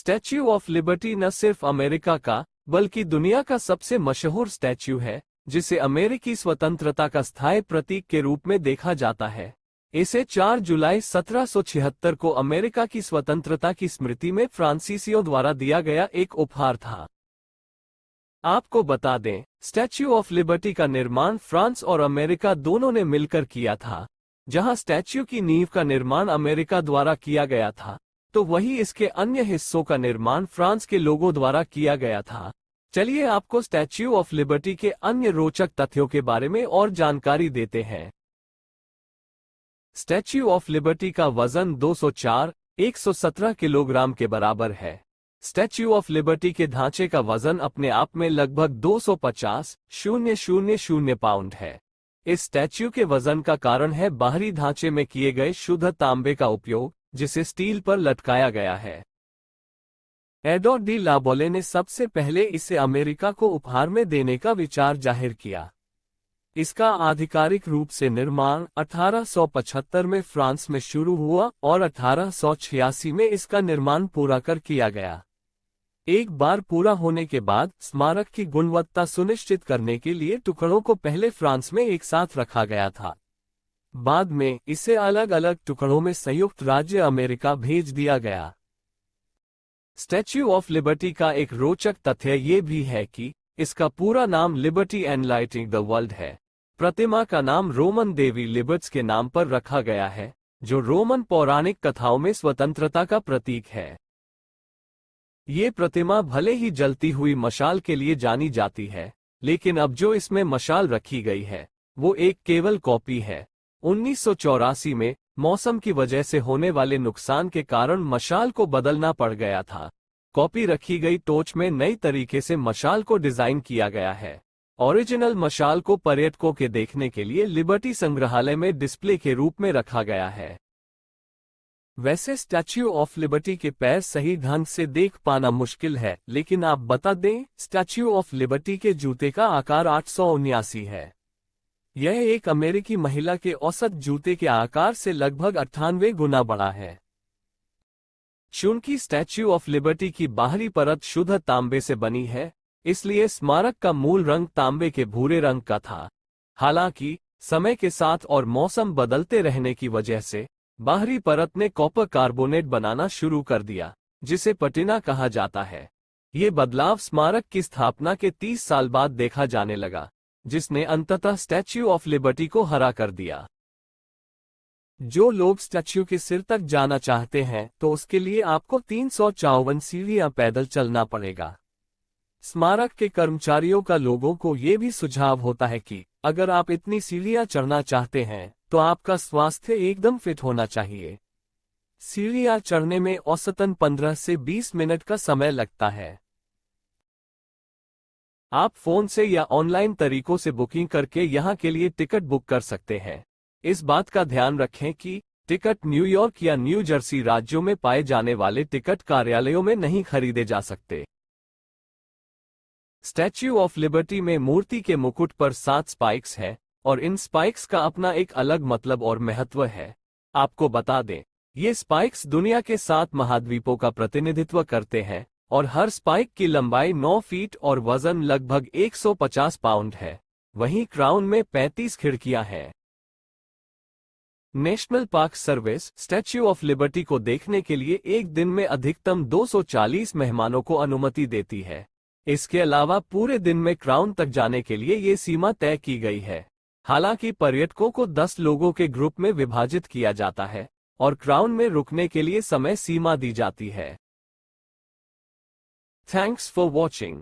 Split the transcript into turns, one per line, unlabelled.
Statue of liberty न सिर्फ America का बल्कि दुनिया का सबसे मशहूर स्टैच्यू है, जिसे अमेरिकी स्वतंत्रता का स्थायी प्रतीक के रूप में देखा जाता है। इसे 4 जुलाई 1776 को अमेरिका की स्वतंत्रता की स्मृति में फ्रांसीसियों द्वारा दिया गया एक उपहार था। आपको बता दें, स्टैच्यू ऑफ लिबर्टी का निर्माण फ्रांस और अमेरिका दोनों ने मिलकर किया था। जहां स्टैच्यू की नींव का निर्माण अमेरिका द्वारा किया गया था, तो वहीं इसके अन्य हिस्सों का निर्माण फ्रांस के लोगों द्वारा किया गया था। चलिए आपको स्टैच्यू ऑफ लिबर्टी के अन्य रोचक तथ्यों के बारे में और जानकारी देते हैं। स्टैच्यू ऑफ लिबर्टी का वजन 204, 117 किलोग्राम के बराबर है। स्टैच्यू ऑफ लिबर्टी के ढांचे का वजन अपने आप में लगभग 250,000 पाउंड है। इस स्टैच्यू के वजन का कारण है बाहरी ढांचे में किए गए शुद्ध तांबे का उपयोग, जिसे स्टील पर लटकाया गया है। एडोर्ड डी लाबोले ने सबसे पहले इसे अमेरिका को उपहार में देने का विचार जाहिर किया। इसका आधिकारिक रूप से निर्माण 1875 में फ्रांस में शुरू हुआ और 1886 में इसका निर्माण पूरा कर किया गया। एक बार पूरा होने के बाद स्मारक की गुणवत्ता सुनिश्चित करने के लिए टुकड़ों को पहले फ्रांस में एक साथ रखा गया था। बाद में इसे अलग अलग टुकड़ों में संयुक्त राज्य अमेरिका भेज दिया गया। स्टैच्यू ऑफ लिबर्टी का एक रोचक तथ्य ये भी है कि इसका पूरा नाम लिबर्टी एनलाइटनिंग द वर्ल्ड है। प्रतिमा का नाम रोमन देवी लिबर्ट्स के नाम पर रखा गया है, जो रोमन पौराणिक कथाओं में स्वतंत्रता का प्रतीक है। ये प्रतिमा भले ही जलती हुई मशाल के लिए जानी जाती है, लेकिन अब जो इसमें मशाल रखी गई है वो एक केवल कॉपी है। 1984 में मौसम की वजह से होने वाले नुकसान के कारण मशाल को बदलना पड़ गया था। कॉपी रखी गई टॉर्च में नई तरीके से मशाल को डिजाइन किया गया है। ओरिजिनल मशाल को पर्यटकों के देखने के लिए लिबर्टी संग्रहालय में डिस्प्ले के रूप में रखा गया है। वैसे स्टैच्यू ऑफ लिबर्टी के पैर सही ढंग से देख पाना मुश्किल है, लेकिन आप बता दें, स्टैच्यू ऑफ लिबर्टी के जूते का आकार 879 है। यह एक अमेरिकी महिला के औसत जूते के आकार से लगभग 98 गुना बड़ा है। चूंकि स्टैच्यू ऑफ लिबर्टी की बाहरी परत शुद्ध तांबे से बनी है, इसलिए स्मारक का मूल रंग तांबे के भूरे रंग का था। हालांकि समय के साथ और मौसम बदलते रहने की वजह से बाहरी परत ने कॉपर कार्बोनेट बनाना शुरू कर दिया, जिसे पटिना कहा जाता है। ये बदलाव स्मारक की स्थापना के 30 साल बाद देखा जाने लगा, जिसने अंततः स्टैच्यू ऑफ लिबर्टी को हरा कर दिया। जो लोग स्टैच्यू के सिर तक जाना चाहते हैं, तो उसके लिए आपको 354 सीढ़ियां पैदल चलना पड़ेगा। स्मारक के कर्मचारियों का लोगों को ये भी सुझाव होता है कि अगर आप इतनी सीढ़ियां चढ़ना चाहते हैं, तो आपका स्वास्थ्य एकदम फिट होना चाहिए। सीढ़ियां चढ़ने में औसतन 15 से 20 मिनट का समय लगता है। आप फोन से या ऑनलाइन तरीकों से बुकिंग करके यहां के लिए टिकट बुक कर सकते हैं। इस बात का ध्यान रखें कि टिकट न्यूयॉर्क या न्यू जर्सी राज्यों में पाए जाने वाले टिकट कार्यालयों में नहीं खरीदे जा सकते। स्टैच्यू ऑफ लिबर्टी में मूर्ति के मुकुट पर 7 स्पाइक्स हैं, और इन स्पाइक्स का अपना एक अलग मतलब और महत्व है। आपको बता दें, ये स्पाइक्स दुनिया के 7 महाद्वीपों का प्रतिनिधित्व करते हैं, और हर स्पाइक की लंबाई 9 फीट और वजन लगभग 150 पाउंड है। वहीं क्राउन में 35 खिड़कियां हैं। National park service statue of liberty को देखने के लिए एक दिन में अधिकतम 240 मेहमानों को अनुमति देती है। इसके अलावा पूरे दिन में क्राउन तक जाने के लिए ये सीमा तय की गई है। हालांकि पर्यटकों को 10 लोगों के ग्रुप में विभाजित किया जाता है, और क्राउन में रुकने के लिए समय सीमा दी जाती है। Thanks for watching.